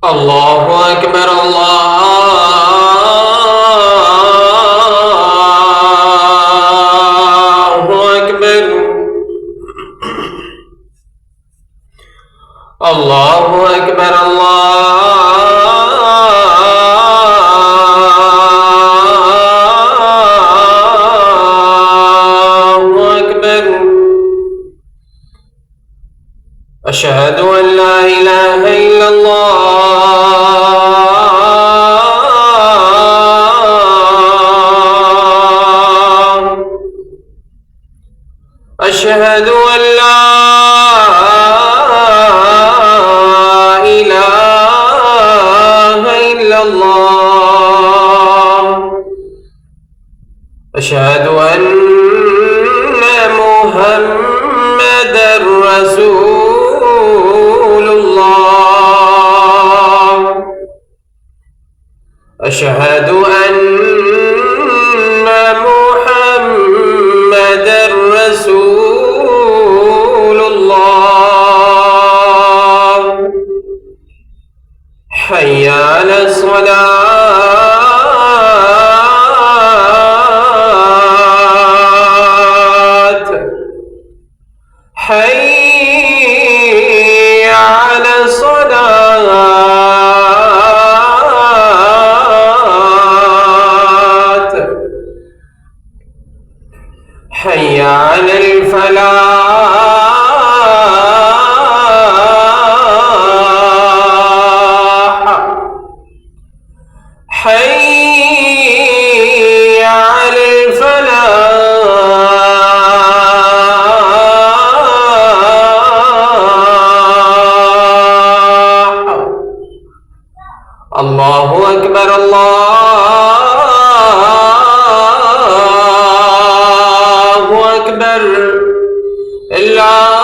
الله أكبر الله أكبر الله أكبر الله أكبر أشهد أن لا إله إلا الله أشهد أن لا إله إلا الله أشهد أن محمدًا رسول الله أشهد أن محمدًا رسول الله حي على الصلاة حي على الصلاة حي على الفلاح حي على الفلاح الله أكبر الله أكبر لا